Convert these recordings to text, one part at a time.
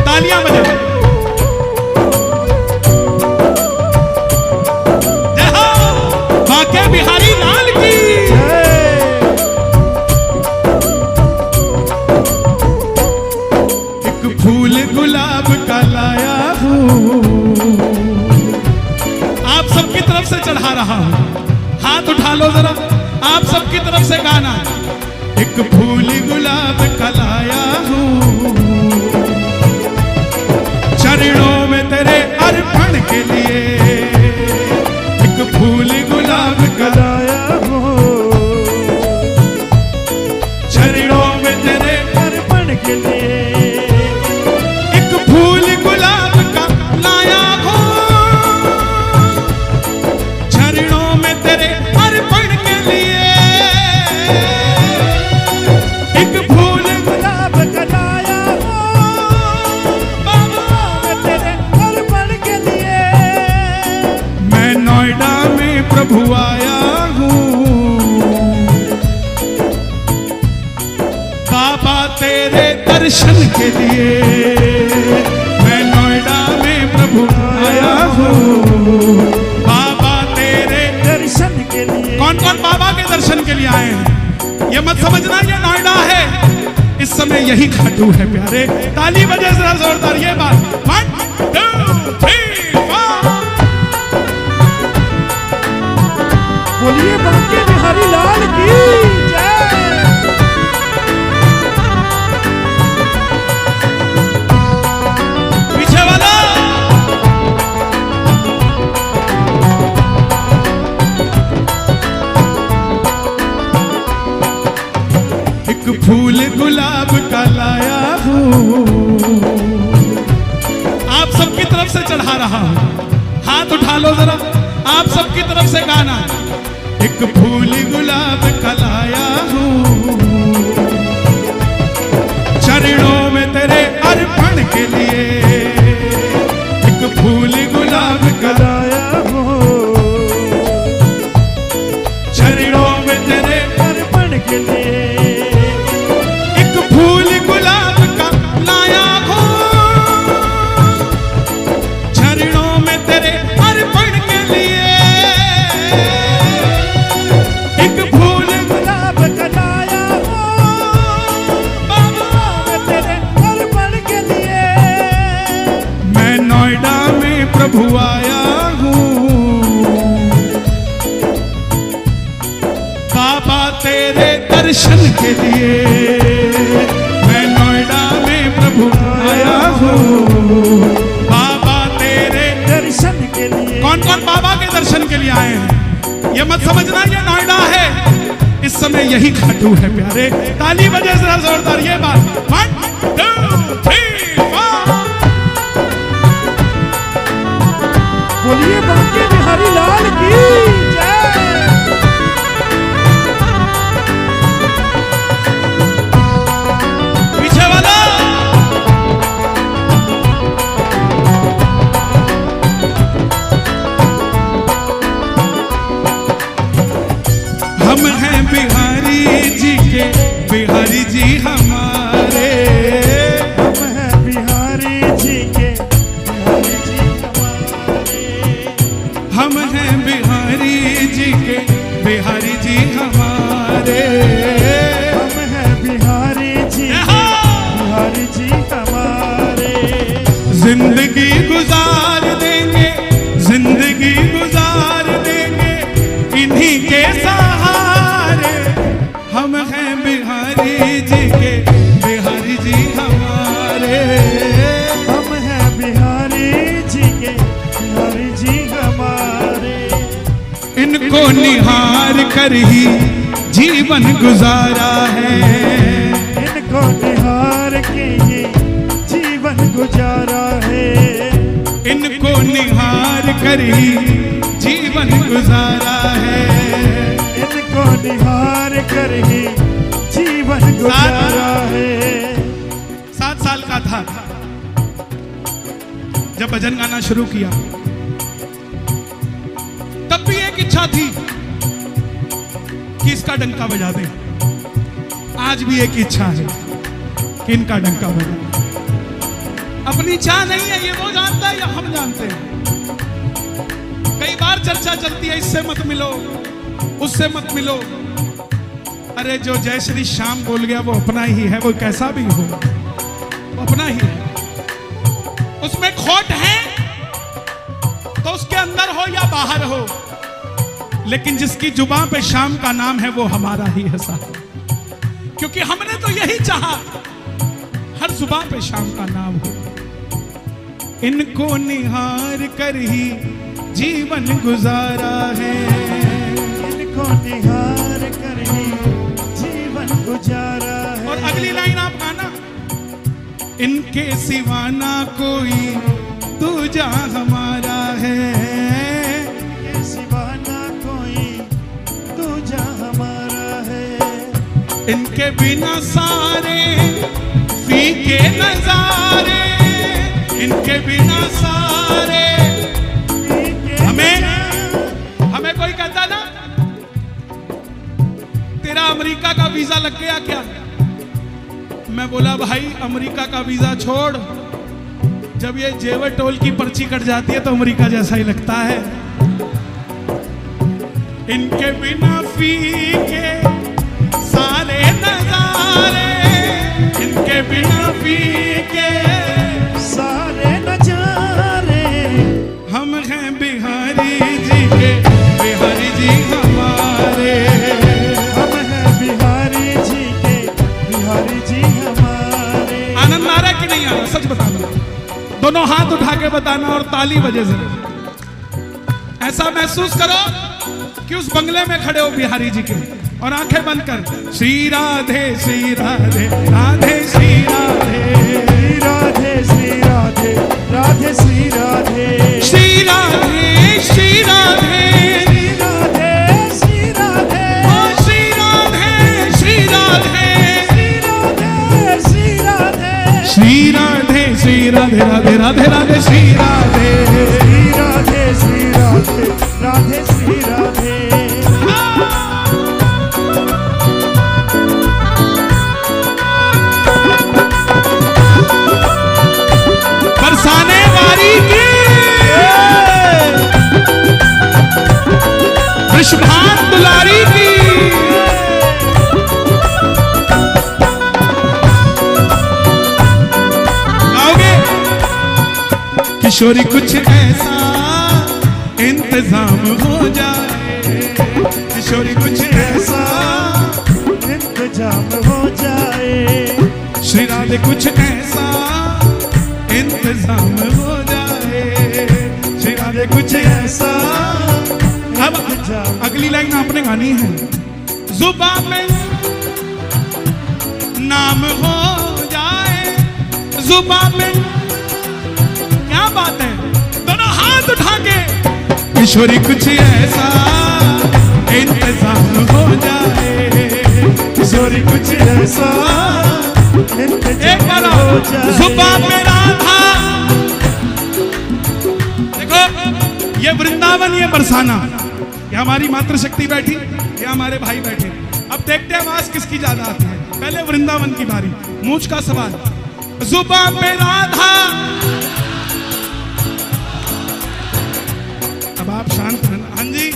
तालियां बजाओ। जय हो बांके बिहारी लाल की। एक फूल गुलाब का लाया हूँ, आप सबकी तरफ से चढ़ा रहा हूँ। हाथ उठा लो जरा, आप सबकी तरफ से गाना। एक फूल गुलाब का लाया हूँ, चरणों में तेरे अर्पण के लिए। एक फूल गुलाब का लाया हूँ, चरणों में तेरे अर्पण के लिए। एक फूल गुलाब का लाया हूँ, चरणों में तेरे अर्पण के लिए। एक फूल गुलाब का लाया हूँ, तेरे अर्पण के लिए। मैं नोएडा में प्रभु आया हूँ, बाबा तेरे दर्शन के लिए। मैं नोएडा में प्रभु आया हूँ, बाबा तेरे दर्शन के लिए। कौन कौन बाबा के दर्शन के लिए आए हैं? ये मत समझना ये नोएडा है, इस समय यही खाटू है प्यारे। ताली बजे जरा जोरदार ये बात। 1 2 3 4। बोलिए बांके बिहारी लाल की जय। पीछे वाला एक फूल गुलाब का लाया हूँ, आप सबकी तरफ से चढ़ा रहा हूँ। हाथ उठा लो जरा, आप सबकी तरफ से गाना। एक फूल गुलाब का लाया हूँ, चरणों में तेरे अर्पण के लिए। एक फूल गुलाब का लाया हूँ, चरणों में तेरे अर्पण के लिए। एक फूल गुलाब का लाया हूँ, चरणों में तेरे अर्पण के लिए। एक फूल गुलाब का लाया हूँ, बाबा तेरे अर्पण के लिए। मैं नोएडा में प्रभु आया हूँ, बाबा तेरे दर्शन के लिए। मैं नोएडा में प्रभु आया हूँ, बाबा तेरे दर्शन के लिए। कौन कौन बाबा के दर्शन के लिए आए हैं? ये मत समझना ये नोएडा है, इस समय यही खाटू है प्यारे। ताली बजे जरा जोरदार ये बात। 1 2 3 4। बोलिए बांके बिहारी लाल की जय। पीछे वाला हम हैं बिहारी जी के, बिहारी जी हमारे। हम हैं बिहारी जी के, बिहारी जी हमारे। हम हैं बिहारी जी के, बिहारी जी हमारे। हम हैं बिहारी जी के, बिहारी जी हमारे। जिंदगी गुजार देंगे, जिंदगी गुजार देंगे इन्हीं के सहारे। हम हैं बिहारी जी के, बिहारी जी हमारे। हम हैं बिहारी जी के, बिहारी जी हमारे। इनको निहार कर ही जीवन गुजारा है। इनको निहार के ये जीवन गुजारा है। इनको निहार कर ही जीवन गुजारा है। इनको निहार कर ही जीवन गुजारा है। 7 साल का था जब भजन गाना शुरू किया, तब भी एक इच्छा इच्छा थी कि इसका डंका बजा दे। आज भी एक इच्छा है कि इनका डंका बजा। अपनी चाह नहीं है, ये वो जानता है या हम जानते हैं। कई बार चर्चा चलती है, इससे मत मिलो, उससे मत मिलो। अरे जो जय श्री श्याम बोल गया वो अपना ही है, वो कैसा भी हो वो अपना ही है। उसमें खोट है तो उसके अंदर हो या बाहर हो, लेकिन जिसकी जुबान पे श्याम का नाम है वो हमारा ही है साहब। क्योंकि हमने तो यही चाहा हर जुबान पे श्याम का नाम हो। इनको निहार कर ही जीवन गुजारा है, इनको निहार कर ही जीवन गुजारा है। और अगली लाइन आप गाना, इनके सिवा ना कोई दूजा हमारा है, इनके सिवा ना कोई दूजा हमारा है। इनके बिना सारे फीके नजारे, इनके बिना सारे। हमें कोई कहता ना तेरा अमेरिका का वीजा लग गया क्या, मैं बोला भाई अमेरिका का वीजा छोड़, जब ये जेवर टोल की पर्ची कट जाती है तो अमेरिका जैसा ही लगता है। इनके बिना फीके सारे नजारे, इनके बिना फीके सारे नजारे। हम हैं बिहारी जी के, बिहारी जी हमारे। हम हैं बिहारी जी के, बिहारी जी हमारे। आनंद आ रहा है कि नहीं आ रहा, सच बताना। दोनों हाथ उठा के बताना और ताली बजे से ऐसा महसूस करो कि उस बंगले में खड़े हो बिहारी जी के, और आंखें बंद कर श्री राधे श्री राधे राधे श्री राधे राधे श्री राधे राधे श्री राधे श्री राधे श्री राधे श्री राधे श्री राधे श्री राधे श्री राधे श्री राधे श्री राधे राधे राधे राधे श्री राधे श्री राधे श्री राधे राधे श्री राधे। बरसाने वारी की विश्वभान दुलारी की गाओगे। किशोरी कुछ ऐसा इंतजाम हो जाए, किशोरी कुछ ऐसा इंतजाम हो जाए। श्री राधे कुछ ऐसा इंतजाम हो जाए, श्री राधे कुछ ऐसा। अब अगली लाइन आपने गानी है, जुबान में नाम हो जाए, जुबान में। क्या बात है, दोनों हाथ उठा के किशोरी कुछ ऐसा इंतजाम हो जाए, किशोरी कुछ ऐसा एक बार जुबान में राधा। देखो ये वृंदावन, ये बरसाना, ये हमारी मातृशक्ति बैठी, ये हमारे भाई बैठे। अब देखते हैं आवाज किसकी ज्यादा आती है। पहले वृंदावन की बारी, मूंछ का सवाल। जुबान में राधा, अब आप शांत रहना। हाँ जी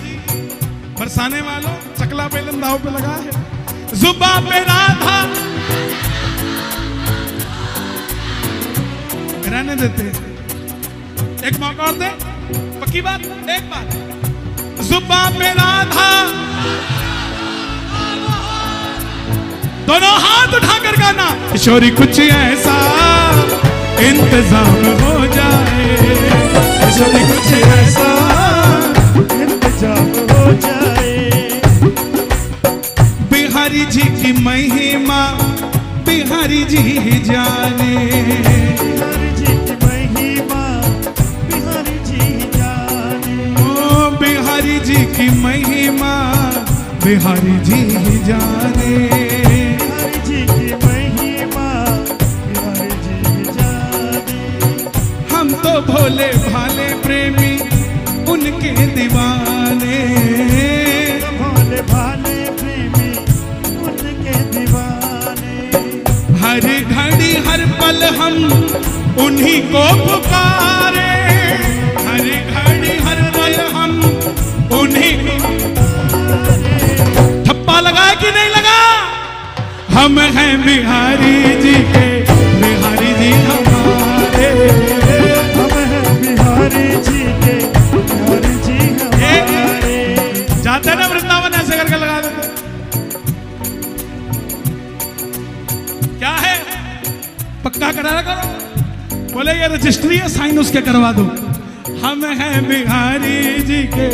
बरसाने वालों, चकला बेलन दाव पे लगा है। जुबान पे राधा, रहने देते, एक मौका और दे, पक्की बात, एक बार। जुबान पे राधा, दोनों हाथ उठाकर गाना, किशोरी कुछ ऐसा इंतजाम हो जाए, किशोरी कुछ ऐसा इंतजाम हो जाए। बिहारी जी की महिमा बिहारी जी ही जाने, बिहारी जी की महिमा बिहारी जी जाने। ओ बिहारी जी की महिमा बिहारी जी ही जाने, बिहारी जी की महिमा बिहारी जी जाने। हम तो भोले भाले प्रेमी उनके दीवाने, उन्हीं को पुकारे, हर घड़ी हर पल हम उन्हीं को। ठप्पा लगा कि नहीं लगा? हम हैं बिहारी जी के, बिहारी जी हमारे। हम हैं बिहारी जी के, बिहारी जी हमारे। जाते ना वृंदावन ऐसे करके लगा देते। क्या है? पक्का करा करो। बोले ये रजिस्ट्री है, साइन उसके करवा दो। हम हैं बिहारी जी के,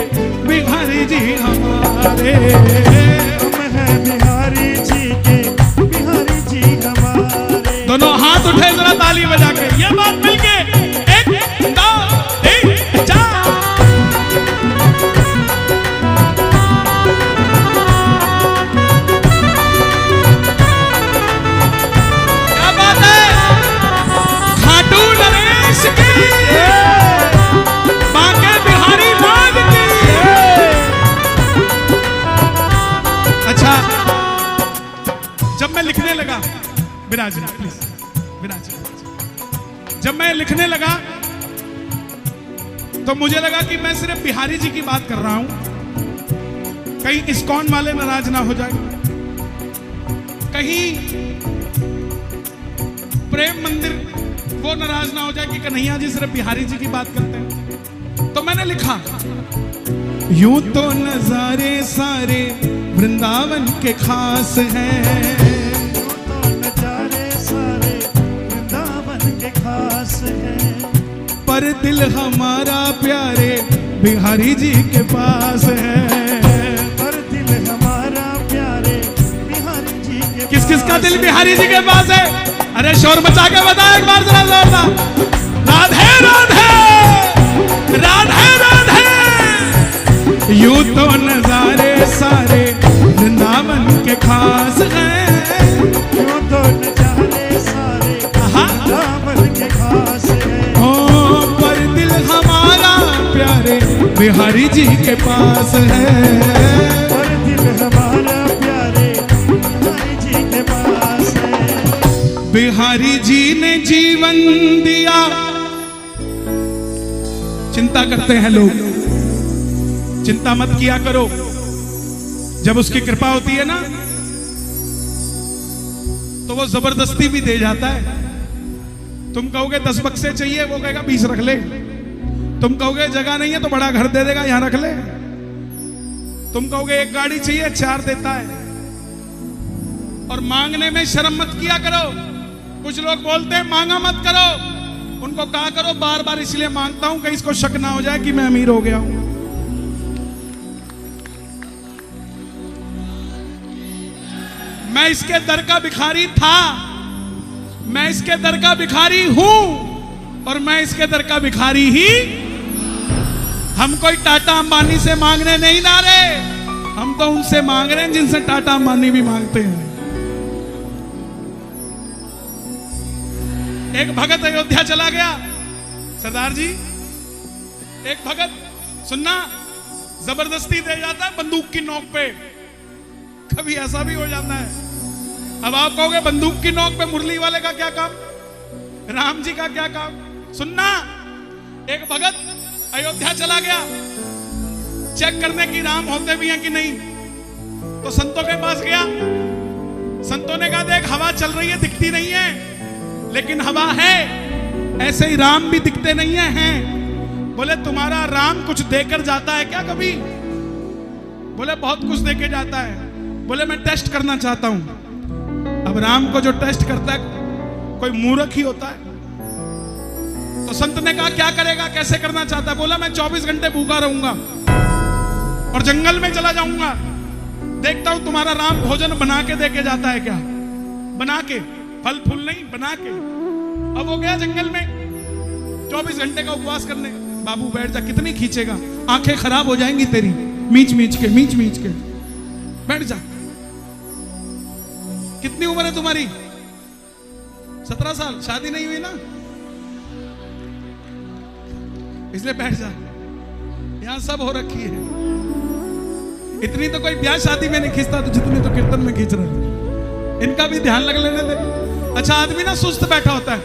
बिहारी जी हमारे। हम हैं बिहारी जी के, बिहारी जी हमारे। दोनों हाथ उठे जरा ताली बजा के, ये बात मिलके 1 2 3 4। क्या बात है? खाटू नरेश की, बांके बिहारी लाल की। अच्छा, जब मैं लिखने लगा, विराज प्लीज, विराज, जब मैं लिखने लगा तो मुझे लगा कि मैं सिर्फ बिहारी जी की बात कर रहा हूं, कहीं इस्कॉन वाले नाराज ना हो जाए, कहीं प्रेम मंदिर वो नाराज ना हो जाए कि कन्हैया जी सिर्फ बिहारी जी की बात करते हैं। तो मैंने लिखा, यूं तो नजारे सारे वृंदावन के खास हैं, तो नजारे सारे वृंदावन के खास हैं, पर दिल हमारा प्यारे बिहारी जी के पास है। पर दिल हमारा प्यारे बिहारी जी के। किस किस का दिल बिहारी जी के पास है? अरे शोर मचा के बताओ एक बार जरा जोरदार। राधे राधे राधे राधे। यूं तो नजारे सारे वृंदावन के खास हैं, यूं तो नजारे सारे वृंदावन के खास हैं, ओ पर दिल हमारा प्यारे बिहारी जी के पास है। पर दिल हमारा प्यारे बिहारी जी के पास है। बिहारी जी ने जीवन दिया। चिंता करते हैं लोग, चिंता मत किया करो। जब उसकी कृपा होती है ना तो वो जबरदस्ती भी दे जाता है। तुम कहोगे 10 बक्से चाहिए, वो कहेगा 20 रख ले। तुम कहोगे जगह नहीं है तो बड़ा घर दे देगा, यहां रख ले। तुम कहोगे एक गाड़ी चाहिए, 4 देता है। और मांगने में शर्म मत किया करो। कुछ लोग बोलते हैं मांगा मत करो, उनको कहा करो बार बार इसलिए मांगता हूं कहीं इसको शक ना हो जाए कि मैं अमीर हो गया हूं। मैं इसके दर का भिखारी था, मैं इसके दर का भिखारी हूं, और मैं इसके दर का भिखारी ही। हम कोई टाटा अंबानी से मांगने नहीं ना रहे, हम तो उनसे मांग रहे हैं जिनसे टाटा अंबानी भी मांगते हैं। एक भगत अयोध्या चला गया। सरदार जी, एक भगत सुनना जबरदस्ती दे जाता है बंदूक की नोक पे। कभी ऐसा भी हो जाता है। अब आप कहोगे बंदूक की नोक पे मुरली वाले का क्या काम, राम जी का क्या काम? सुनना, एक भगत अयोध्या चला गया चेक करने की राम होते भी हैं कि नहीं। तो संतों के पास गया। संतों ने कहा देख हवा चल रही है, दिखती नहीं है, लेकिन हवा है। ऐसे ही राम भी दिखते नहीं हैं। बोले तुम्हारा राम कुछ देकर जाता है क्या कभी? बोले बहुत कुछ देके जाता है। बोले मैं टेस्ट करना चाहता हूं। अब राम को जो टेस्ट करता है कोई मूर्ख ही होता है। तो संत ने कहा क्या करेगा, कैसे करना चाहता है? बोला मैं 24 घंटे भूखा रहूंगा और जंगल में चला जाऊंगा, देखता हूं तुम्हारा राम भोजन बना के देके जाता है क्या। बना के, फल फूल नहीं, बना के। अब वो गया जंगल में 24 घंटे का उपवास करने। बाबू बैठ जा, कितनी खींचेगा, आंखें खराब हो जाएंगी तेरी, मीच मीच के बैठ जा। कितनी उम्र है तुम्हारी? 17 साल, शादी नहीं हुई ना, इसलिए बैठ जा। यहां सब हो रखी है। इतनी तो कोई ब्याह शादी में नहीं खींचता, तो जितनी तो कीर्तन में खींच रहे। इनका भी ध्यान लग लेने दे। अच्छा, आदमी ना सुस्त बैठा होता है,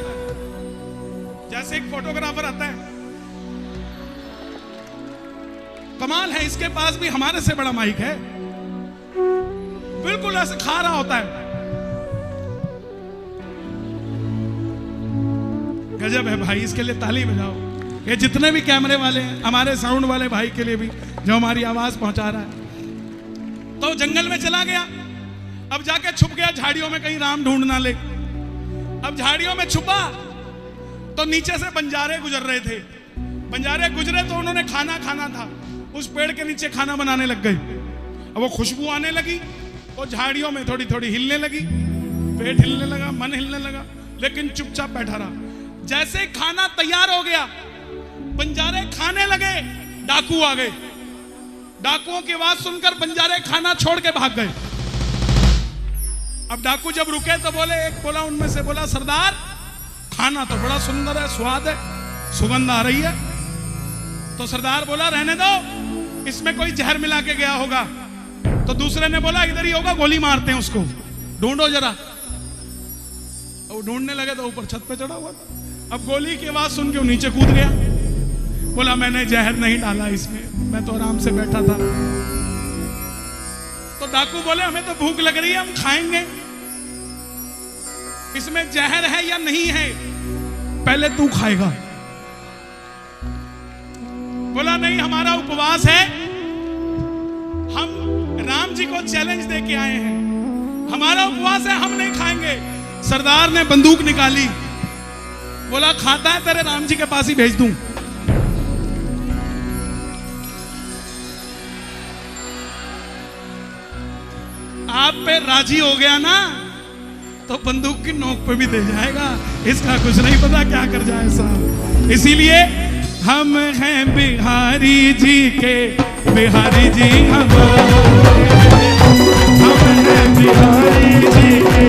जैसे पास एक फोटोग्राफर आता है, कमाल है, इसके पास भी हमारे से बड़ा माइक है, बिल्कुल ऐसे खा रहा होता है। गजब है भाई, इसके लिए ताली बजाओ। ये जितने भी कैमरे वाले हैं, हमारे साउंड वाले भाई के लिए भी, जो हमारी आवाज पहुंचा रहा है। तो जंगल में चला गया, अब जाके छुप गया झाड़ियों में, कहीं राम ढूंढ ना ले। अब झाड़ियों में छुपा तो नीचे से बंजारे गुजर रहे थे। बंजारे गुजरे तो उन्होंने खाना खाना था, उस पेड़ के नीचे खाना बनाने लग गए। अब वो खुशबू आने लगी, वो झाड़ियों में थोड़ी थोड़ी हिलने लगी, पेट हिलने लगा, मन हिलने लगा, लेकिन चुपचाप बैठा रहा। जैसे खाना तैयार हो गया, बंजारे खाने लगे, डाकू आ गए। डाकुओं की आवाज सुनकर बंजारे खाना छोड़ के भाग गए। अब डाकू जब रुके तो बोले, एक बोला उनमें से, बोला सरदार खाना तो बड़ा सुंदर है, स्वाद है, सुगंध आ रही है। तो सरदार बोला रहने दो, इसमें कोई जहर मिला के गया होगा। तो दूसरे ने बोला इधर ही होगा, गोली मारते हैं उसको, ढूंढो जरा। वो ढूंढने लगे तो ऊपर छत पे चढ़ा हुआ था। अब गोली की आवाज सुन के वो नीचे कूद गया, बोला मैंने जहर नहीं डाला इसमें, मैं तो आराम से बैठा था। तो डाकू बोले हमें तो भूख लग रही है, हम खाएंगे, इसमें जहर है या नहीं है पहले तू खाएगा। बोला नहीं, हमारा उपवास है, हम राम जी को चैलेंज दे के आए हैं, हमारा उपवास है, हम नहीं खाएंगे। सरदार ने बंदूक निकाली, बोला खाता है तेरे राम जी के पास ही भेज दूं। आप पे राजी हो गया ना तो बंदूक की नोक पे भी दे जाएगा, इसका कुछ नहीं पता क्या कर जाए साहब। इसीलिए हम हैं बिहारी जी के, बिहारी जी हमारे, हम हैं बिहारी जी के,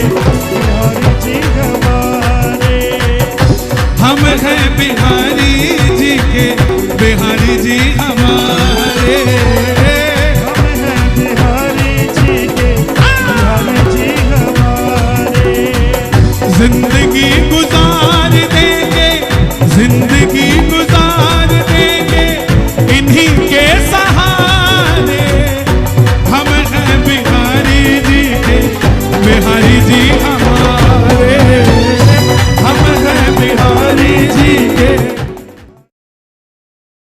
बिहारी जी हमारे। हम हैं बिहारी जी के, बिहारी जी हमारे।